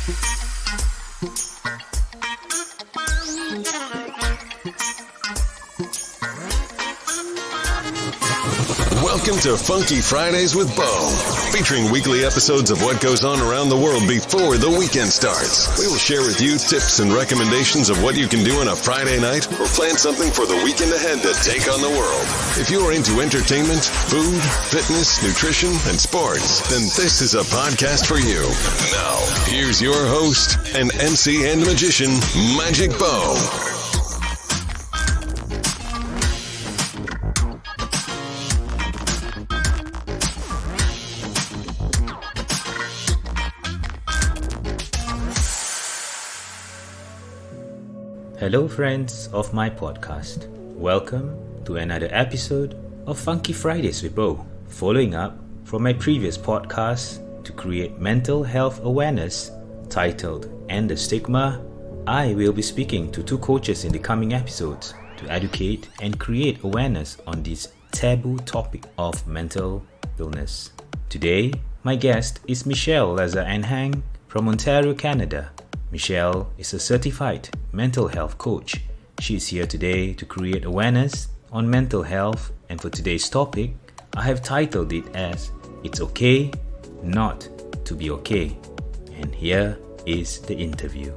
Welcome to Funky Fridays with Bo, featuring weekly episodes of what goes on around the world before the weekend starts. We will share with you tips and recommendations of what you can do on a Friday night or plan something for the weekend ahead to take on the world. If you are into entertainment, food, fitness, nutrition, and sports, then this is a podcast for you. Now, here's your host and MC and magician, Magic Bo. Hello friends of my podcast. Welcome to another episode of Funky Fridays with Bo. Following up from my previous podcast to create mental health awareness titled "And the Stigma," I will be speaking to two coaches in the coming episodes to educate and create awareness on this taboo topic of mental illness. Today, my guest is Michelle Anhang from Ontario, Canada. Michelle is a certified mental health coach. She is here today to create awareness on mental health, and for today's topic, I have titled it as "It's Okay Not to Be Okay." And here is the interview.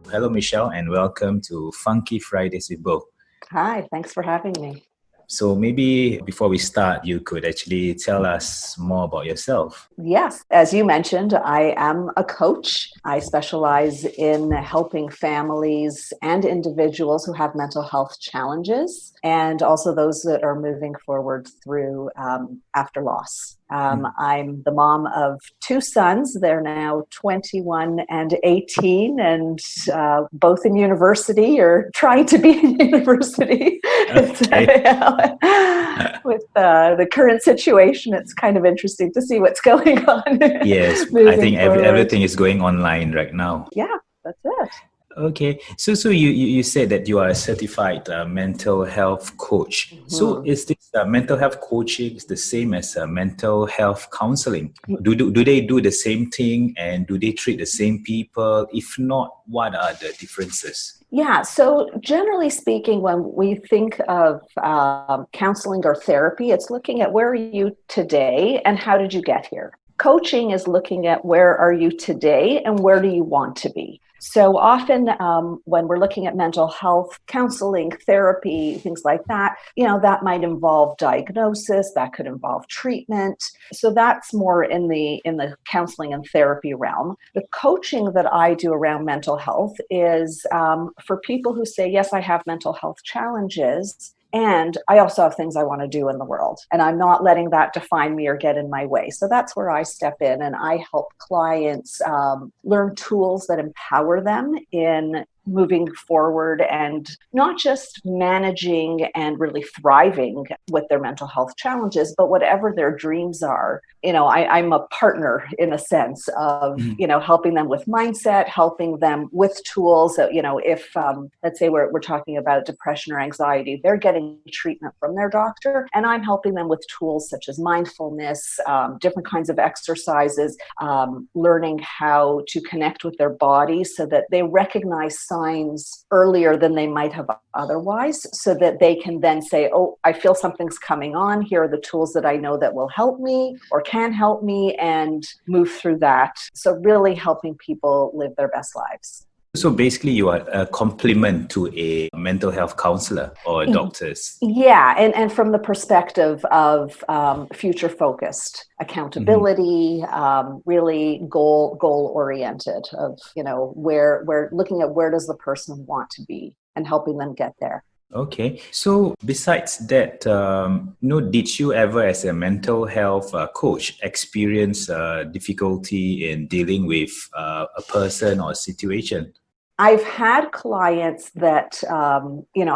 Hello Michelle, and welcome to Funky Fridays with Bo. Hi, thanks for having me. So maybe before we start, you could actually tell us more about yourself. Yes, as you mentioned, I am a coach. I specialize in helping families and individuals who have mental health challenges, and also those that are moving forward through after loss. I'm the mom of two sons. They're now 21 and 18, and both in university or trying to be in university. Okay. With the current situation, it's kind of interesting to see what's going on. Yes, I think everything is going online right now. Yeah, that's it. Okay, so you said that you are a certified mental health coach. Mm-hmm. So is this mental health coaching the same as mental health counselling? Do they do the same thing, and do they treat the same people? If not, what are the differences? Yeah, so generally speaking, when we think of counseling or therapy, it's looking at where are you today and how did you get here? Coaching is looking at where are you today and where do you want to be? So often when we're looking at mental health, counseling, therapy, things like that, that might involve diagnosis, that could involve treatment. So that's more in the counseling and therapy realm. The coaching that I do around mental health is for people who say, yes, I have mental health challenges, and I also have things I want to do in the world, and I'm not letting that define me or get in my way. So that's where I step in, and I help clients learn tools that empower them in moving forward and not just managing and really thriving with their mental health challenges, but whatever their dreams are. I'm a partner in a sense of, helping them with mindset, helping them with tools that, if, let's say we're talking about depression or anxiety, they're getting treatment from their doctor, and I'm helping them with tools such as mindfulness, different kinds of exercises, learning how to connect with their body so that they recognize signs earlier than they might have otherwise, so that they can then say, oh, I feel something's coming on. Here are the tools that I know that will help me or can help me, and move through that. So really helping people live their best lives. So basically you are a complement to a mental health counselor or doctors. Yeah, and from the perspective of future focused accountability, really goal oriented of, where we're looking at where does the person want to be and helping them get there. Okay. So besides that, did you ever as a mental health coach experience difficulty in dealing with a person or a situation? I've had clients that,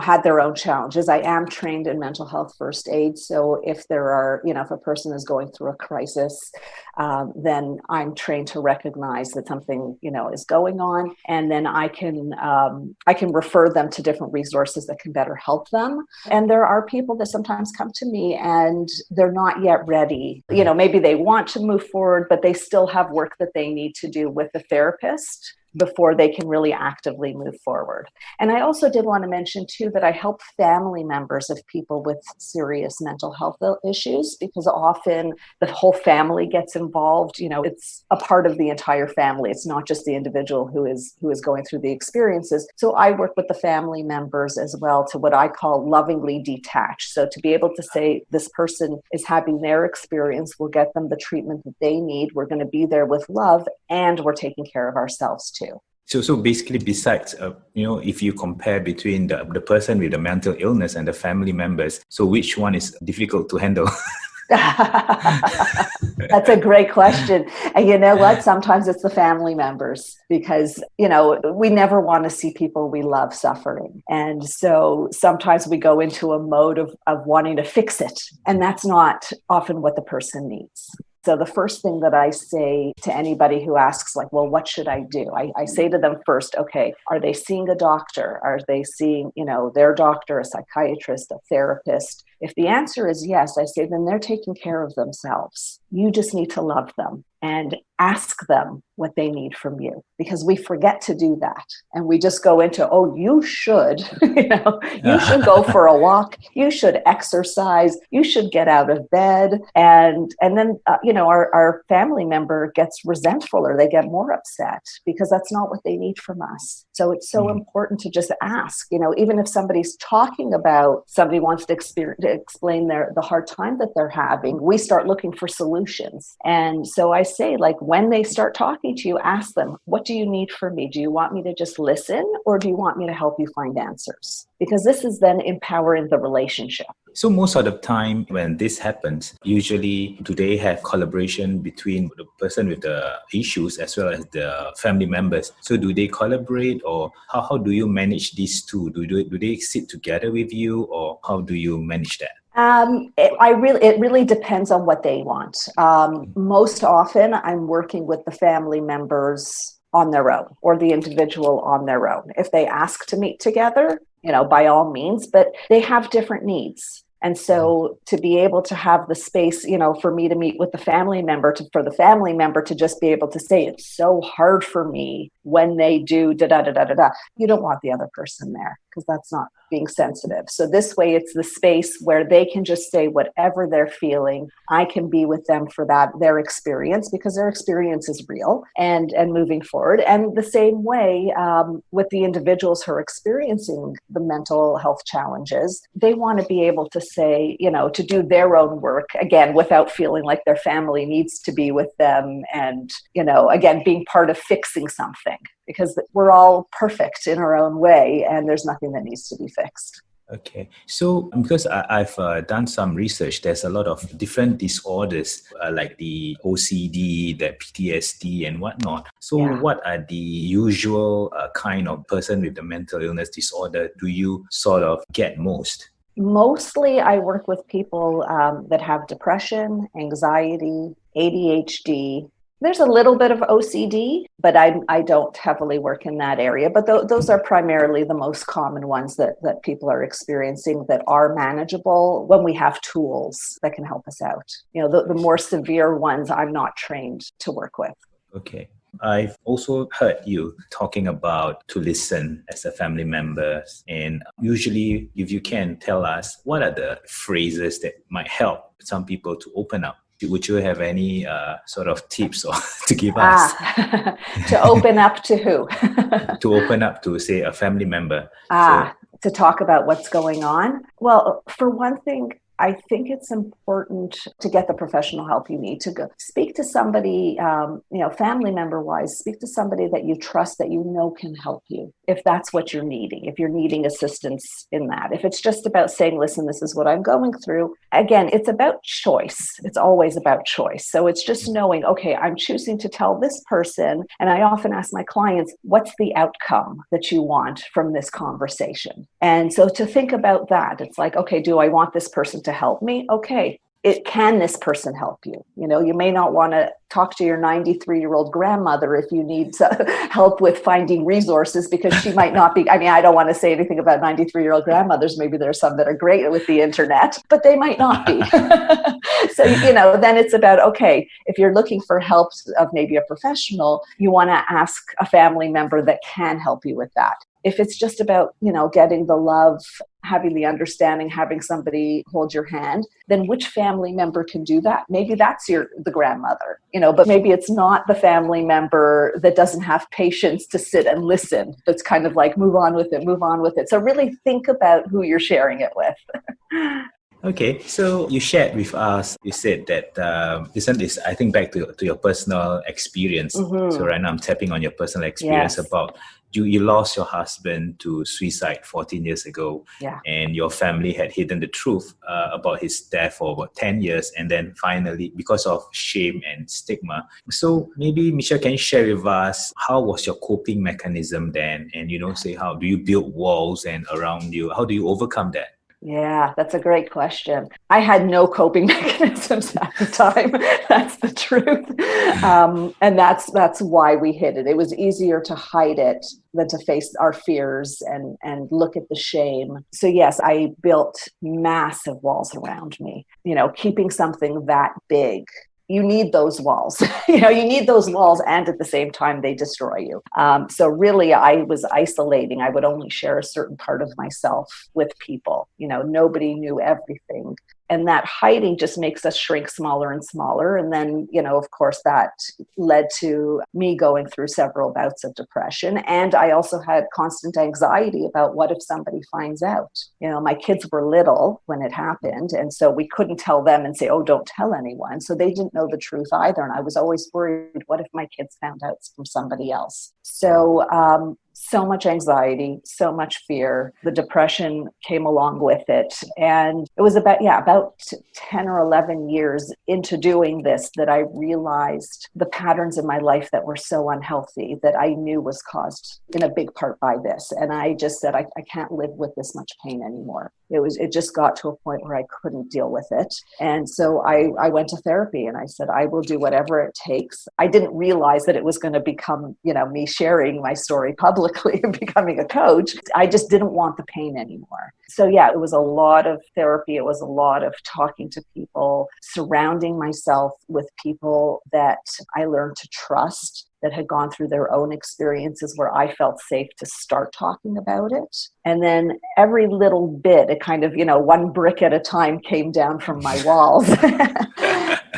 had their own challenges. I am trained in mental health first aid. So if there are, if a person is going through a crisis, then I'm trained to recognize that something, is going on. And then I can refer them to different resources that can better help them. And there are people that sometimes come to me and they're not yet ready. Maybe they want to move forward, but they still have work that they need to do with the therapist before they can really actively move forward. And I also did want to mention too that I help family members of people with serious mental health issues, because often the whole family gets involved. It's a part of the entire family. It's not just the individual who is going through the experiences. So I work with the family members as well to what I call lovingly detach. So to be able to say this person is having their experience, we'll get them the treatment that they need. We're going to be there with love, and we're taking care of ourselves too. So basically, besides, if you compare between the person with the mental illness and the family members, so which one is difficult to handle? That's a great question. And you know what? Sometimes it's the family members, because, we never want to see people we love suffering. And so sometimes we go into a mode of wanting to fix it. And that's not often what the person needs. So the first thing that I say to anybody who asks, well, what should I do? I say to them first, okay, are they seeing a doctor? Are they seeing, their doctor, a psychiatrist, a therapist? If the answer is yes, I say, then they're taking care of themselves. You just need to love them and ask them what they need from you, because we forget to do that. And we just go into, you should, you should go for a walk. You should exercise. You should get out of bed. And then, our family member gets resentful, or they get more upset because that's not what they need from us. So it's so important to just ask, even if somebody's talking about, somebody wants to explain the hard time that they're having, we start looking for solutions. And so I say, when they start talking to you, ask them, what do you need from me? Do you want me to just listen, or do you want me to help you find answers? Because this is then empowering the relationship. So most of the time when this happens, usually do they have collaboration between the person with the issues as well as the family members? So do they collaborate, or how do you manage these two? Do they sit together with you, or how do you manage that? It really depends on what they want. Most often I'm working with the family members on their own, or the individual on their own. If they ask to meet together, by all means, but they have different needs. And so to be able to have the space, for me to meet with the family member, for the family member to just be able to say, it's so hard for me when they do da-da-da-da-da-da. You don't want the other person there, because that's not being sensitive. So this way, it's the space where they can just say whatever they're feeling. I can be with them for their experience, because their experience is real, and moving forward. And the same way with the individuals who are experiencing the mental health challenges, they want to be able to say, to do their own work, again, without feeling like their family needs to be with them, and, again, being part of fixing something, because we're all perfect in our own way, and there's nothing that needs to be fixed. Okay, so because I've done some research, there's a lot of different disorders like the OCD, the PTSD and whatnot. So what are the usual kind of person with the mental illness disorder do you sort of get most? Mostly I work with people that have depression, anxiety, ADHD. There's a little bit of OCD, but I don't heavily work in that area. But those are primarily the most common ones that people are experiencing that are manageable when we have tools that can help us out. The more severe ones, I'm not trained to work with. Okay. I've also heard you talking about to listen as a family member. And usually, if you can tell us, what are the phrases that might help some people to open up? Would you have any sort of tips or to give us? To open up to who? To open up to, say, a family member. To talk about what's going on. Well, for one thing, I think it's important to get the professional help you need to go speak to somebody, family member wise, speak to somebody that you trust, that you know can help you if that's what you're needing, if you're needing assistance in that. If it's just about saying, listen, this is what I'm going through. Again, it's about choice. It's always about choice. So it's just knowing, okay, I'm choosing to tell this person. And I often ask my clients, what's the outcome that you want from this conversation? And so to think about that, it's like, okay, do I want this person to help me? Okay. Can this person help you? You may not want to talk to your 93-year-old grandmother if you need help with finding resources, because she might not be, I don't want to say anything about 93-year-old grandmothers. Maybe there's some that are great with the internet, but they might not be. So, then it's about, okay, if you're looking for help of maybe a professional, you want to ask a family member that can help you with that. If it's just about, getting the love, having the understanding, having somebody hold your hand, then which family member can do that? Maybe that's the grandmother, but maybe it's not the family member that doesn't have patience to sit and listen. It's kind of like, move on with it. So really think about who you're sharing it with. Okay, so you shared with us, you said that this, I think, back to your personal experience. Mm-hmm. So right now I'm tapping on your personal experience. Yes. About you lost your husband to suicide 14 years ago. Yeah. And your family had hidden the truth about his death for about 10 years. And then finally, because of shame and stigma. So maybe, Michelle, can you share with us, how was your coping mechanism then? And, say, how do you build walls and around you? How do you overcome that? Yeah, that's a great question. I had no coping mechanisms at the time. That's the truth. And that's why we hid it. It was easier to hide it than to face our fears and look at the shame. So yes, I built massive walls around me, keeping something that big. You need those walls, you need those walls, and at the same time, they destroy you. So really, I was isolating. I would only share a certain part of myself with people. Nobody knew everything. And that hiding just makes us shrink smaller and smaller. And then, of course, that led to me going through several bouts of depression. And I also had constant anxiety about what if somebody finds out. My kids were little when it happened. And so we couldn't tell them and say, oh, don't tell anyone. So they didn't know the truth either. And I was always worried, what if my kids found out from somebody else? So much anxiety, so much fear. The depression came along with it. And it was about 10 or 11 years into doing this that I realized the patterns in my life that were so unhealthy that I knew was caused in a big part by this. And I just said, I can't live with this much pain anymore. It just got to a point where I couldn't deal with it. And so I went to therapy and I said, I will do whatever it takes. I didn't realize that it was going to become, me sharing my story publicly and becoming a coach. I just didn't want the pain anymore. So yeah, it was a lot of therapy. It was a lot of talking to people, surrounding myself with people that I learned to trust, that had gone through their own experiences where I felt safe to start talking about it. And then every little bit, it kind of, one brick at a time came down from my walls.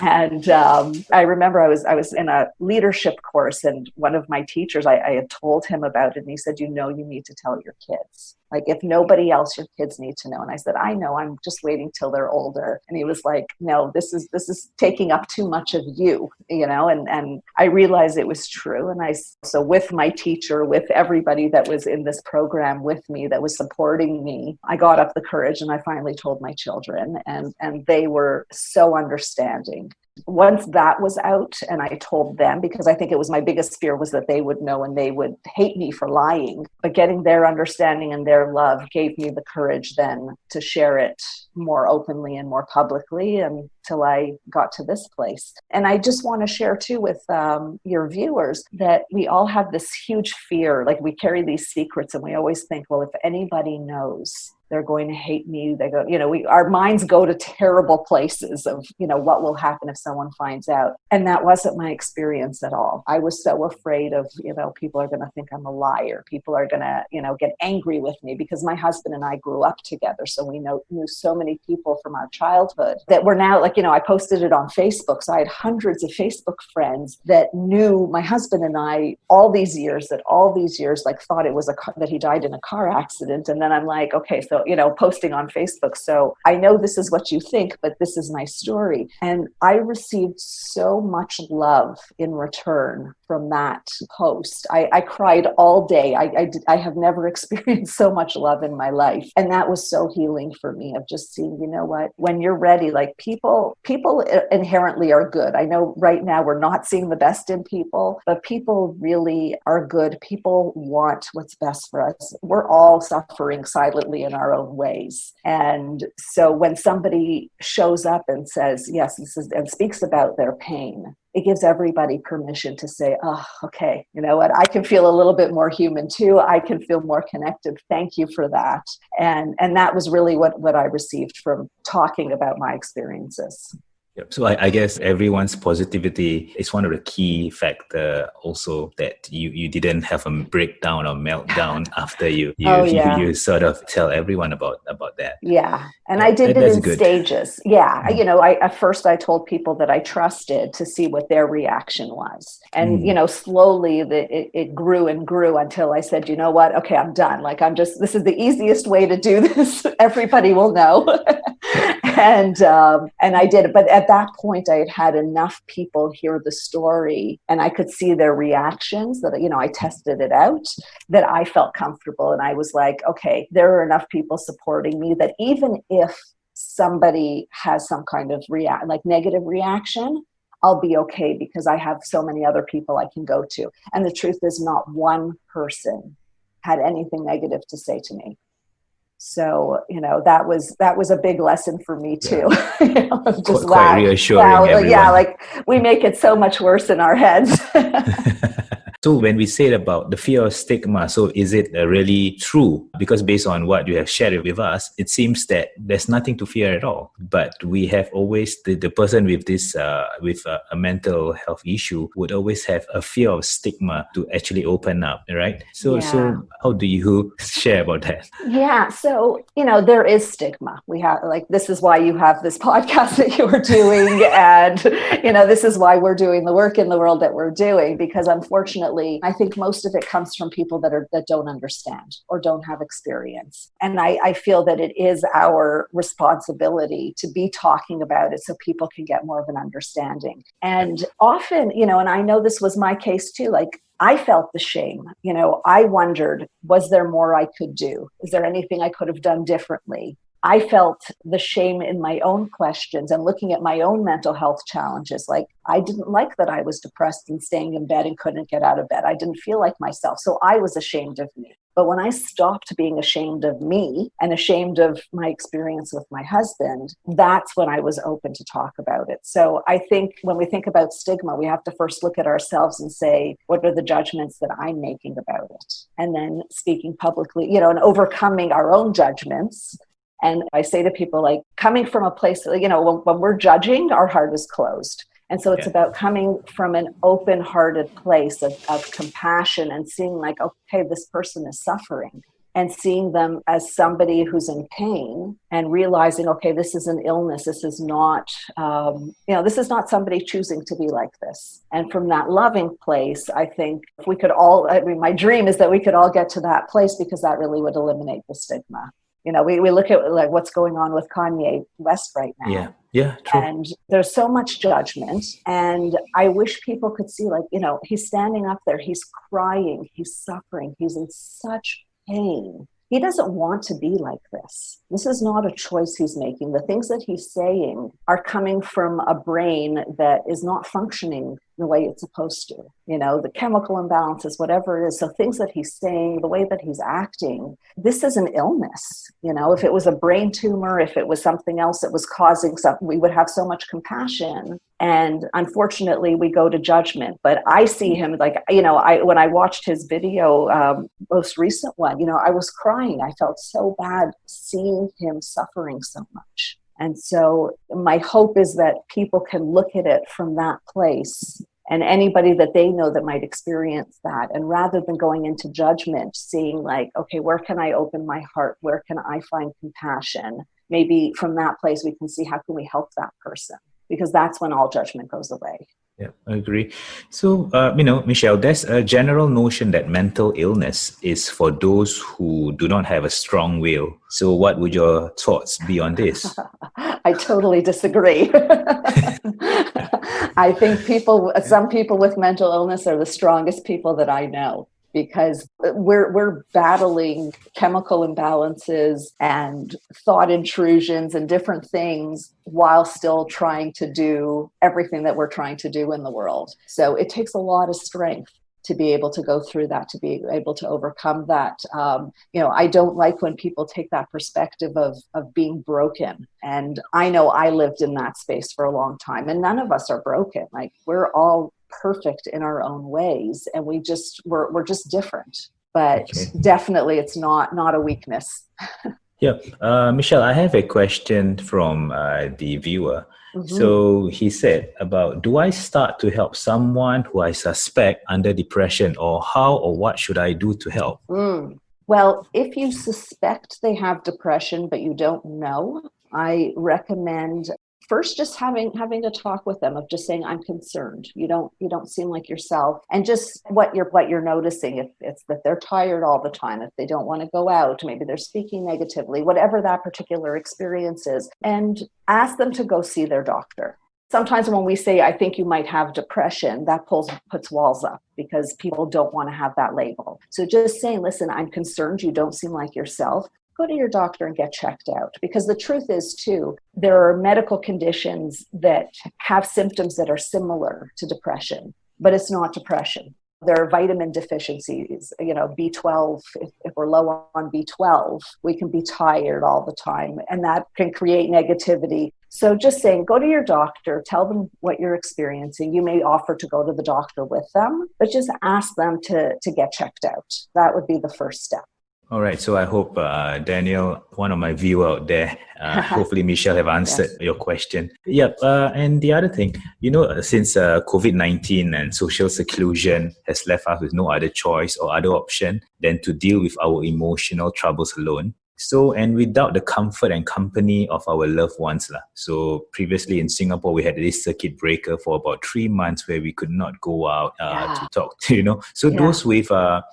And I remember I was in a leadership course, and one of my teachers, I had told him about it, and he said, you need to tell your kids. Like, if nobody else, your kids need to know. And I said, I know, I'm just waiting till they're older. And he was like, no, this is taking up too much of you, and I realized it was true. And so with my teacher, with everybody that was in this program with me, that was supporting me, I got up the courage and I finally told my children, and they were so understanding. Once that was out and I told them, because I think it was my biggest fear was that they would know and they would hate me for lying, but getting their understanding and their love gave me the courage then to share it more openly and more publicly until I got to this place. And I just want to share too with your viewers that we all have this huge fear, like we carry these secrets and we always think, well, if anybody knows, they're going to hate me. They go, our minds go to terrible places of, what will happen if someone finds out. And that wasn't my experience at all. I was so afraid of, people are going to think I'm a liar. People are going to, get angry with me because my husband and I grew up together. So we knew so many people from our childhood that were now I posted it on Facebook. So I had hundreds of Facebook friends that knew my husband and I all these years, thought it was that he died in a car accident. And then I'm like, okay, so posting on Facebook. So I know this is what you think, but this is my story. And I received so much love in return from that post. I cried all day. I have never experienced so much love in my life. And that was so healing for me, of just seeing, you know what, when you're ready, like people inherently are good. I know right now we're not seeing the best in people, but people really are good. People want what's best for us. We're all suffering silently in our own ways. And so when somebody shows up and says, yes, this is, and speaks about their pain, it gives everybody permission to say, oh, okay, you know what, I can feel a little bit more human too. I can feel more connected. Thank you for that. And that was really what I received from talking about my experiences. Yep. So I guess everyone's positivity is one of the key factor also, that you didn't have a breakdown or meltdown after you sort of tell everyone about that. Yeah. And I did it in good. stages. Yeah. At first I told people that I trusted to see what their reaction was. And, slowly it grew and grew until I said, you know what? Okay, I'm done. Like, this is the easiest way to do this. Everybody will know. And I did it. But at that point, I had enough people hear the story and I could see their reactions that, I tested it out, that I felt comfortable. And I was like, okay, there are enough people supporting me that even if somebody has some kind of negative reaction, I'll be okay because I have so many other people I can go to. And the truth is, not one person had anything negative to say to me. So, that was a big lesson for me too. Just quite reassuring. Like we make it so much worse in our heads. So when we say about the fear of stigma, so is it really true? Because based on what you have shared with us, it seems that there's nothing to fear at all. But we have always, the person with this, with a mental health issue would always have a fear of stigma to actually open up, right? So how do you share about that? Yeah. So, there is stigma. We have, this is why you have this podcast that you're doing. And, this is why we're doing the work in the world that we're doing, because unfortunately, I think most of it comes from people that don't understand or don't have experience. And I feel that it is our responsibility to be talking about it so people can get more of an understanding. And often, and I know this was my case too, I felt the shame. I wondered, was there more I could do? Is there anything I could have done differently? I felt the shame in my own questions and looking at my own mental health challenges. I didn't like that I was depressed and staying in bed and couldn't get out of bed. I didn't feel like myself. So I was ashamed of me. But when I stopped being ashamed of me and ashamed of my experience with my husband, that's when I was open to talk about it. So I think when we think about stigma, we have to first look at ourselves and say, what are the judgments that I'm making about it? And then speaking publicly, and overcoming our own judgments. And I say to people, coming from a place, when we're judging, our heart is closed. And so it's about coming from an open-hearted place of compassion and seeing okay, this person is suffering, and seeing them as somebody who's in pain and realizing, okay, this is an illness. This is not, this is not somebody choosing to be like this. And from that loving place, I think if we could all, my dream is that we could all get to that place, because that really would eliminate the stigma. We look at what's going on with Kanye West right now. Yeah, true. And there's so much judgment. And I wish people could see, he's standing up there, he's crying, he's suffering, he's in such pain. He doesn't want to be like this. This is not a choice he's making. The things that he's saying are coming from a brain that is not functioning the way it's supposed to. The chemical imbalances, whatever it is. So things that he's saying, the way that he's acting, this is an illness. If it was a brain tumor, if it was something else that was causing something, we would have so much compassion. And unfortunately, we go to judgment. But I see him when I watched his video, most recent one, I was crying. I felt so bad seeing him suffering so much. And so my hope is that people can look at it from that place, and anybody that they know that might experience that. And rather than going into judgment, seeing okay, where can I open my heart? Where can I find compassion? Maybe from that place, we can see how can we help that person, because that's when all judgment goes away. Yeah, I agree. So, Michelle, there's a general notion that mental illness is for those who do not have a strong will. So, what would your thoughts be on this? I totally disagree. I think some people with mental illness are the strongest people that I know, because we're battling chemical imbalances and thought intrusions and different things while still trying to do everything that we're trying to do in the world. So it takes a lot of strength to be able to go through that, to be able to overcome that. I don't like when people take that perspective of being broken. And I know I lived in that space for a long time, and none of us are broken. Like, we're all perfect in our own ways, and we're just different. But definitely it's not a weakness. Yeah. Michelle, I have a question from the viewer. Mm-hmm. So he said about, do I start to help someone who I suspect under depression, or how or what should I do to help? Well, if you suspect they have depression, but you don't know, I recommend first just having a talk with them, of just saying, I'm concerned. You don't seem like yourself. And just what you're noticing, if it's that they're tired all the time, if they don't want to go out, maybe they're speaking negatively, whatever that particular experience is, and ask them to go see their doctor. Sometimes when we say, I think you might have depression, that puts walls up, because people don't want to have that label. So just saying, listen, I'm concerned, you don't seem like yourself. Go to your doctor and get checked out. Because the truth is, too, there are medical conditions that have symptoms that are similar to depression, but it's not depression. There are vitamin deficiencies, B12. If we're low on B12, we can be tired all the time, and that can create negativity. So just saying, go to your doctor, tell them what you're experiencing. You may offer to go to the doctor with them, but just ask them to get checked out. That would be the first step. All right. So I hope, Daniel, one of my viewers out there, hopefully Michelle have answered your question. Yep. And the other thing, since COVID-19 and social seclusion has left us with no other choice or other option than to deal with our emotional troubles alone. So, and without the comfort and company of our loved ones. So previously in Singapore, we had this circuit breaker for about 3 months where we could not go out to talk to, So those with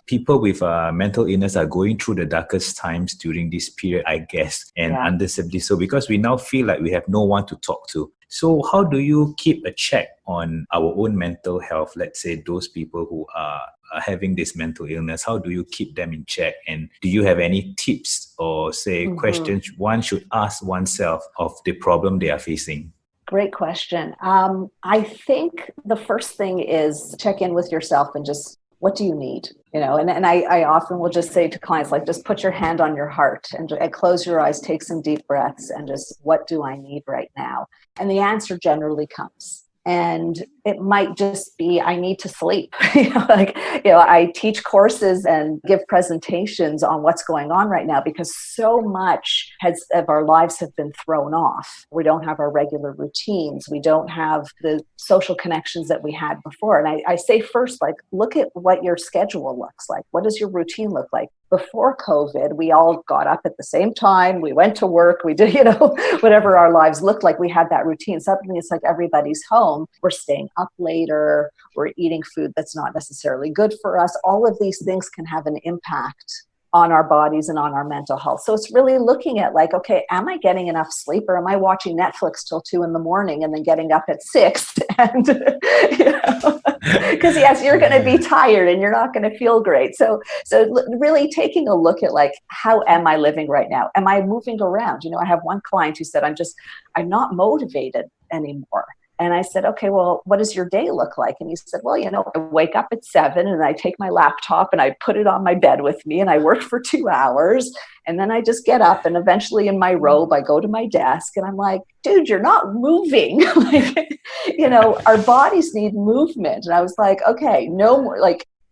people with mental illness are going through the darkest times during this period, I guess, and understandably so, because we now feel like we have no one to talk to. So how do you keep a check on our own mental health? Let's say those people who are having this mental illness, how do you keep them in check? And do you have any tips or questions one should ask oneself of the problem they are facing? Great question. I think the first thing is check in with yourself and just, what do you need? And I often will just say to clients, like, just put your hand on your heart and close your eyes, take some deep breaths, and just, what do I need right now? And the answer generally comes. And it might just be, I need to sleep. I teach courses and give presentations on what's going on right now, because so much of our lives have been thrown off. We don't have our regular routines. We don't have the social connections that we had before. And I say first, look at what your schedule looks like. What does your routine look like? Before COVID, we all got up at the same time. We went to work. We did, whatever our lives looked like, we had that routine. Suddenly it's like everybody's home. We're staying up later. We're eating food that's not necessarily good for us. All of these things can have an impact on our bodies and on our mental health. So it's really looking at okay, am I getting enough sleep, or am I watching Netflix till 2 a.m. and then getting up at 6? And, because yes, you're going to be tired and you're not going to feel great. So really taking a look at how am I living right now? Am I moving around? I have one client who said, I'm not motivated anymore. And I said, okay, well, what does your day look like? And he said, well, I wake up at 7 and I take my laptop and I put it on my bed with me and I work for 2 hours. And then I just get up and eventually in my robe, I go to my desk and I'm like, dude, you're not moving. Our bodies need movement. And I was like, okay, no more.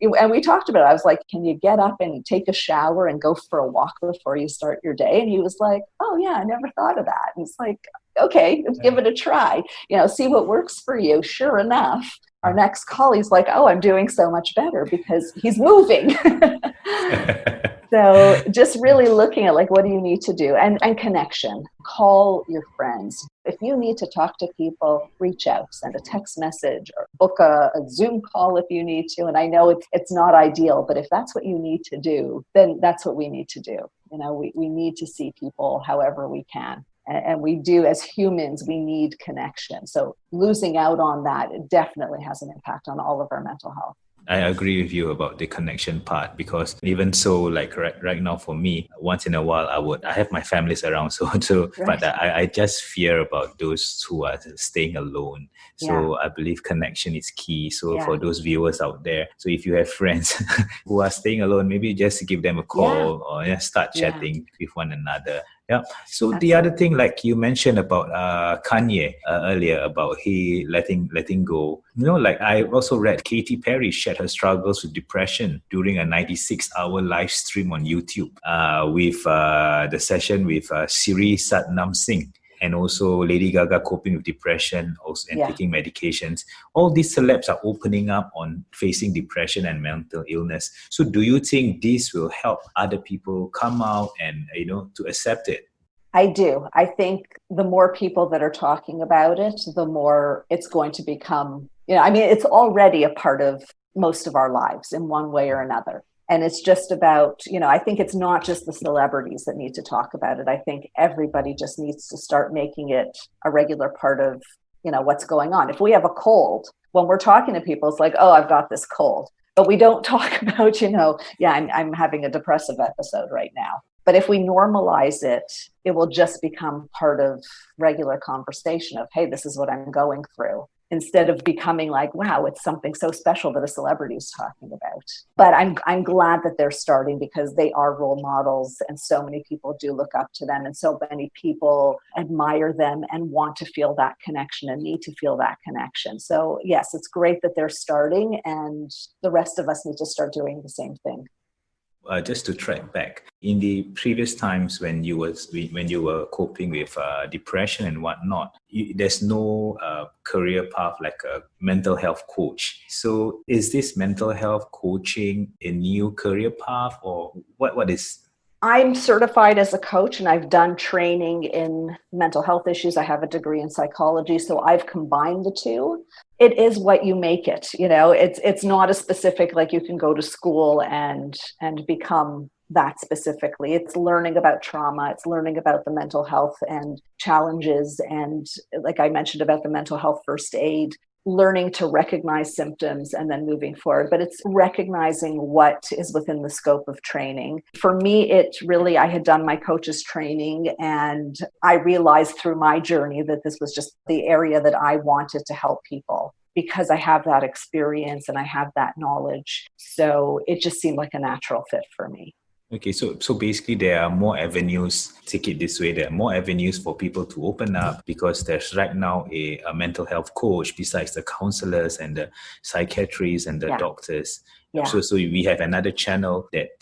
And we talked about it. I was like, can you get up and take a shower and go for a walk before you start your day? And he was like, oh yeah, I never thought of that. And it's like, okay, let's give it a try, see what works for you. Sure enough, our next call, he's like, oh, I'm doing so much better because he's moving. So just really looking at like, what do you need to do? And connection. Call your friends. If you need to talk to people, reach out, send a text message or book a Zoom call if you need to. And I know it's not ideal, but if that's what you need to do, then that's what we need to do. We need to see people however we can. And we do, as humans, we need connection. So losing out on that, it definitely has an impact on all of our mental health. I agree with you about the connection part, because even so, like right now for me, once in a while I have my families around, right. But I just fear about those who are staying alone. So I believe connection is key. So for those viewers out there, so if you have friends who are staying alone, maybe just give them a call or start chatting with one another. Yeah. So Absolutely. The other thing, like you mentioned about Kanye earlier, about he letting go. Like I also read Katy Perry shared her struggles with depression during a 96-hour live stream on YouTube with the session with Siri Satnam Singh. And also Lady Gaga coping with depression and taking medications. All these celebs are opening up on facing depression and mental illness. So do you think this will help other people come out and, to accept it? I do. I think the more people that are talking about it, the more it's going to become, it's already a part of most of our lives in one way or another. And it's just about, I think it's not just the celebrities that need to talk about it. I think everybody just needs to start making it a regular part of, what's going on. If we have a cold, when we're talking to people, it's like, oh, I've got this cold. But we don't talk about, I'm having a depressive episode right now. But if we normalize it, it will just become part of regular conversation of, hey, this is what I'm going through. Instead of becoming like, wow, it's something so special that a celebrity is talking about. But I'm glad that they're starting, because they are role models and so many people do look up to them and so many people admire them and want to feel that connection and need to feel that connection. So yes, it's great that they're starting, and the rest of us need to start doing the same thing. Just to track back, in the previous times when you were coping with depression and whatnot, there's no career path like a mental health coach. So is this mental health coaching a new career path, or what is? I'm certified as a coach, and I've done training in mental health issues. I have a degree in psychology, so I've combined the two. It is what you make it. It's not a specific, like you can go to school and become that specifically. It's learning about trauma. It's learning about the mental health and challenges. And like I mentioned about the mental health first aid, learning to recognize symptoms and then moving forward. But it's recognizing what is within the scope of training. For me, I had done my coach's training, and I realized through my journey that this was just the area that I wanted to help people, because I have that experience and I have that knowledge. So it just seemed like a natural fit for me. Okay, so basically there are more avenues, take it this way, there are more avenues for people to open up, because there's right now a mental health coach besides the counselors and the psychiatrists and the doctors. Yeah. So we have another channel that,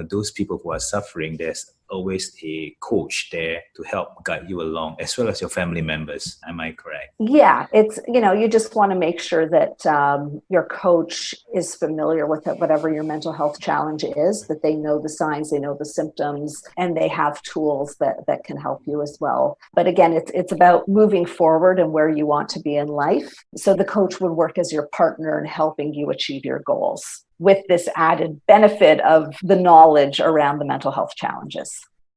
those people who are suffering, there's always a coach there to help guide you along, as well as your family members. Am I correct? Yeah, it's, you just want to make sure that your coach is familiar with it, whatever your mental health challenge is, that they know the signs, they know the symptoms, and they have tools that can help you as well. But again, it's about moving forward and where you want to be in life. So the coach would work as your partner in helping you achieve your goals, with this added benefit of the knowledge around the mental health challenges.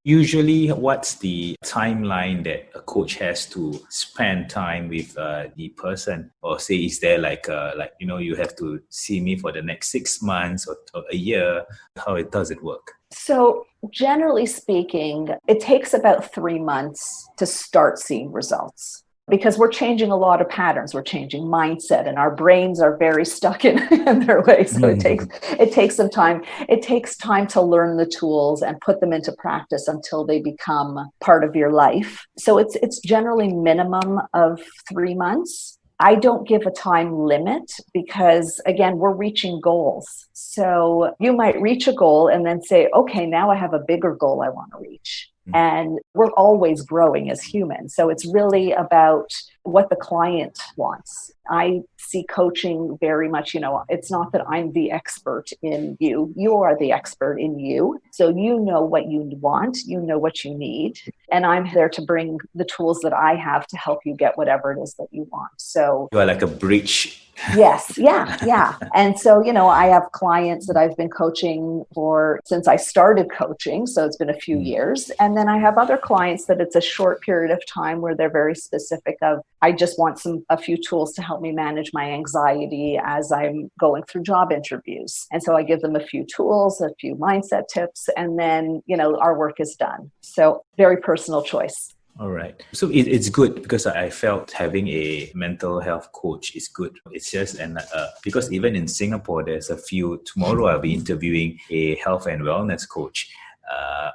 Usually, what's the timeline that a coach has to spend time with the person? Or say, is there you have to see me for the next 6 months or a year? How does it work? So generally speaking, it takes about 3 months to start seeing results, because we're changing a lot of patterns. We're changing mindset, and our brains are very stuck in their ways. So it takes some time. It takes time to learn the tools and put them into practice until they become part of your life. So it's generally minimum of 3 months. I don't give a time limit, because again, we're reaching goals. So you might reach a goal and then say, okay, now I have a bigger goal I want to reach. And we're always growing as humans. So it's really about what the client wants. I see coaching very much, it's not that I'm the expert in you. You are the expert in you. So you know what you want, you know what you need. And I'm there to bring the tools that I have to help you get whatever it is that you want. So You are like a bridge. yes. Yeah. And so, I have clients that I've been coaching for since I started coaching. So it's been a few years. And then I have other clients that it's a short period of time where they're very specific of, I just want a few tools to help me manage my anxiety as I'm going through job interviews. And so I give them a few tools, a few mindset tips, and then, our work is done. So very personal choice. All right. So it's good because I felt having a mental health coach is good. It's just, because even in Singapore, there's a few, tomorrow I'll be interviewing a health and wellness coach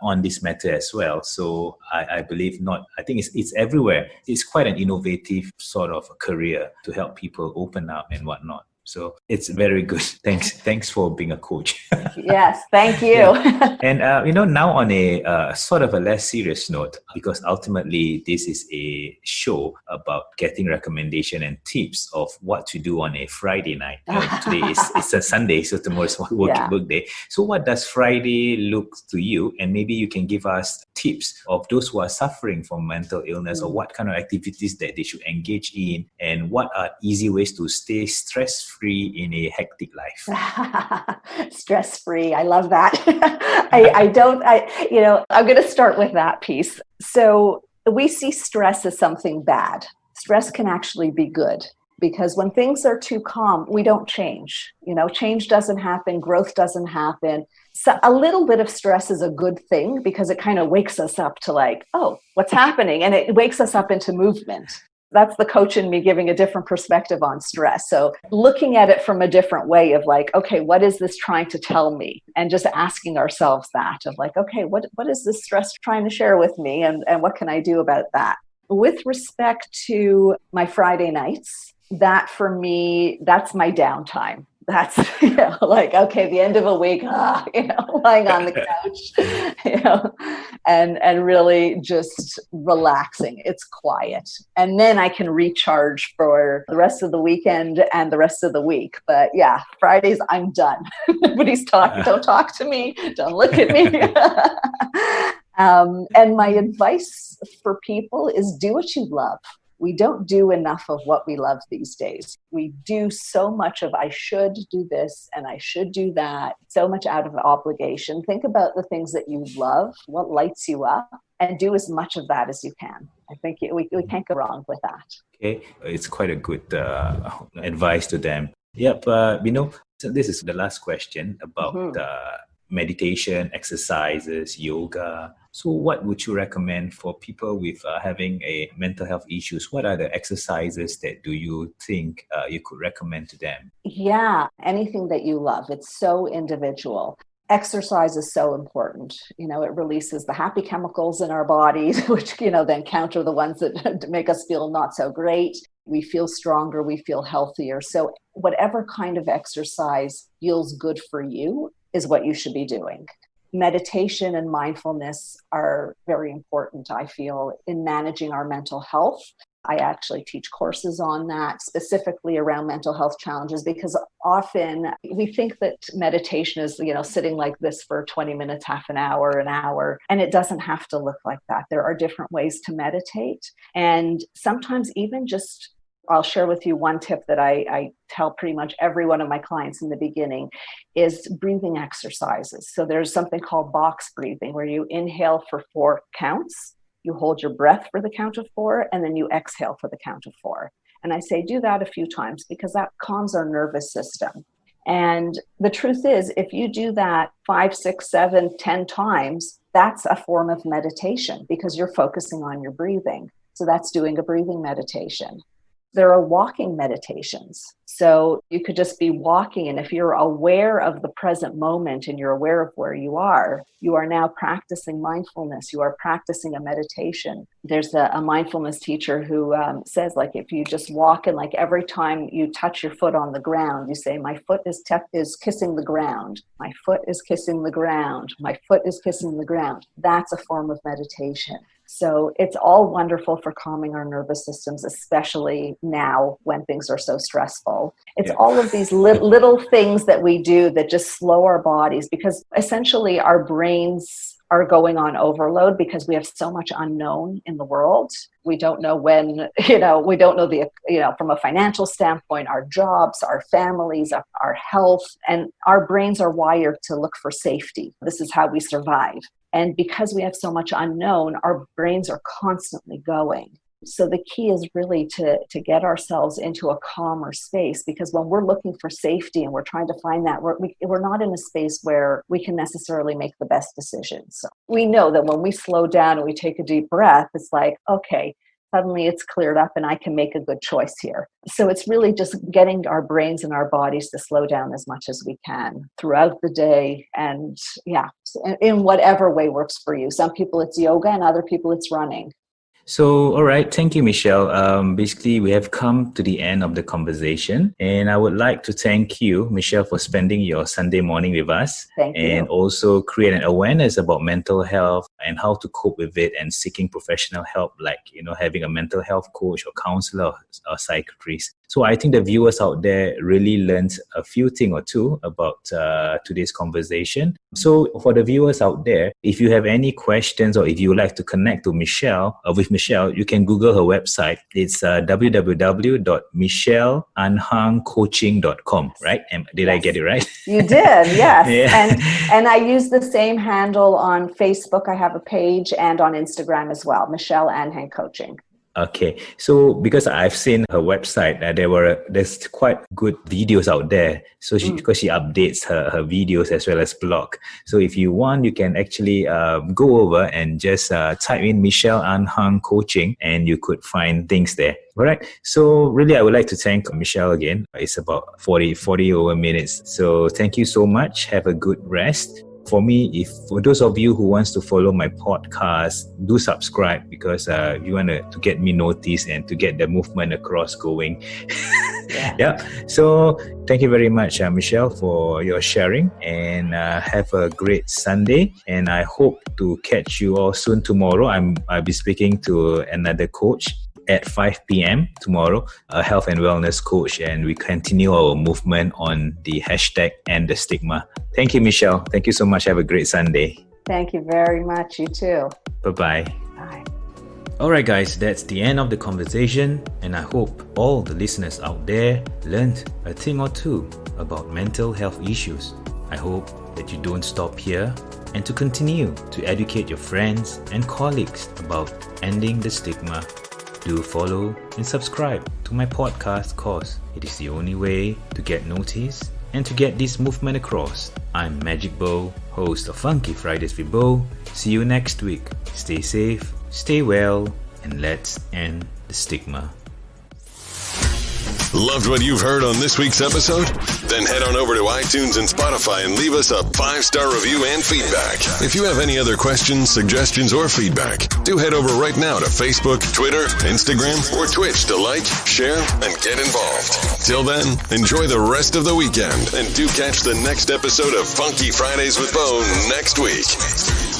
on this matter as well. So I believe I think it's everywhere. It's quite an innovative sort of career to help people open up and whatnot. So it's very good. Thanks for being a coach. Yes, thank you. Yeah. And, now on a sort of a less serious note, because ultimately this is a show about getting recommendation and tips of what to do on a Friday night. Today it's a Sunday, so tomorrow's work day. So what does Friday look to you? And maybe you can give us tips of those who are suffering from mental illness or what kind of activities that they should engage in, and what are easy ways to stay stress-free in a hectic life. Stress-free. I love that. I'm going to start with that piece. So we see stress as something bad. Stress can actually be good because when things are too calm, we don't change. Change doesn't happen. Growth doesn't happen. So a little bit of stress is a good thing because it kind of wakes us up to like, oh, what's happening? And it wakes us up into movement. That's the coach in me giving a different perspective on stress. So looking at it from a different way of like, okay, what is this trying to tell me? And just asking ourselves that of like, okay, what is this stress trying to share with me? And what can I do about that? With respect to my Friday nights, that for me, that's my downtime. That's, like, okay, the end of a week, lying on the couch, and really just relaxing. It's quiet. And then I can recharge for the rest of the weekend and the rest of the week. But yeah, Fridays, I'm done. Nobody's talking. Don't talk to me. Don't look at me. And my advice for people is do what you love. We don't do enough of what we love these days. We do so much of I should do this and I should do that, so much out of obligation. Think about the things that you love, what lights you up, and do as much of that as you can. I think we can't go wrong with that. Okay, it's quite a good advice to them. Yep, so this is the last question about meditation, exercises, yoga. So what would you recommend for people with having a mental health issues? What are the exercises that do you think you could recommend to them? Yeah, anything that you love. It's so individual. Exercise is so important. It releases the happy chemicals in our bodies, which, then counter the ones that make us feel not so great. We feel stronger, we feel healthier. So whatever kind of exercise feels good for you is what you should be doing. Meditation and mindfulness are very important, I feel, in managing our mental health. I actually teach courses on that, specifically around mental health challenges, because often we think that meditation is, sitting like this for 20 minutes, half an hour, and it doesn't have to look like that. There are different ways to meditate. And sometimes even just, I'll share with you one tip that I tell pretty much every one of my clients in the beginning is breathing exercises. So there's something called box breathing where you inhale for 4 counts. You hold your breath for the count of 4, and then you exhale for the count of 4. And I say, do that a few times because that calms our nervous system. And the truth is, if you do that 5, 6, 7, 10 times, that's a form of meditation because you're focusing on your breathing. So that's doing a breathing meditation. There are walking meditations. So you could just be walking. And if you're aware of the present moment and you're aware of where you are now practicing mindfulness. You are practicing a meditation. There's a mindfulness teacher who says, like, if you just walk and like every time you touch your foot on the ground, you say, my foot is kissing the ground. My foot is kissing the ground. My foot is kissing the ground. That's a form of meditation. So it's all wonderful for calming our nervous systems, especially now when things are so stressful. It's all of these little things that we do that just slow our bodies, because essentially our brains are going on overload because we have so much unknown in the world. We don't know when, we don't know from a financial standpoint, our jobs, our families, our health, and our brains are wired to look for safety. This is how we survive. And because we have so much unknown, our brains are constantly going. So the key is really to get ourselves into a calmer space, because when we're looking for safety and we're trying to find that, we're not in a space where we can necessarily make the best decisions. So we know that when we slow down and we take a deep breath, it's like, okay, suddenly it's cleared up and I can make a good choice here. So it's really just getting our brains and our bodies to slow down as much as we can throughout the day. And in whatever way works for you. Some people it's yoga and other people it's running. So, all right. Thank you, Michelle. Basically, we have come to the end of the conversation. And I would like to thank you, Michelle, for spending your Sunday morning with us. Thank you. And also create an awareness about mental health and how to cope with it, and seeking professional help, like, having a mental health coach or counselor or psychiatrist. So I think the viewers out there really learned a few thing or two about today's conversation. So for the viewers out there, if you have any questions or if you would like to connect with Michelle, you can Google her website. It's www.michelleanhangcoaching.com, right? Did I get it right? You did, yes. Yeah. And I use the same handle on Facebook. I have a page, and on Instagram as well, Michelle Anhang Coaching. Okay, so because I've seen her website, there's quite good videos out there. So because she updates her videos as well as blog. So if you want, you can actually go over and just type in Michelle Anhang Coaching, and you could find things there. All right. So really, I would like to thank Michelle again. It's about 40 over minutes. So thank you so much. Have a good rest. For me, for those of you who wants to follow my podcast, do subscribe, because you want to get me noticed and to get the movement across going. Yeah. So thank you very much, Michelle, for your sharing, and have a great Sunday. And I hope to catch you all soon tomorrow. I'll be speaking to another coach at 5 p.m. tomorrow, a health and wellness coach, and we continue our movement on the hashtag and the stigma. Thank you, Michelle. Thank you so much. Have a great Sunday. Thank you very much. You too. Bye-bye. Bye. Alright guys, that's the end of the conversation, and I hope all the listeners out there learned a thing or two about mental health issues. I hope that you don't stop here, and to continue to educate your friends and colleagues about ending the stigma. Do follow and subscribe to my podcast, cause it is the only way to get noticed and to get this movement across. I'm Magic Bo, host of Funky Fridays with Bo. See you next week. Stay safe, stay well, and let's end the stigma. Loved what you've heard on this week's episode? Then head on over to iTunes and Spotify and leave us a 5-star review and feedback. If you have any other questions, suggestions, or feedback, do head over right now to Facebook, Twitter, Instagram, or Twitch to like, share, and get involved. Till then, enjoy the rest of the weekend, and do catch the next episode of Funky Fridays with Bo next week.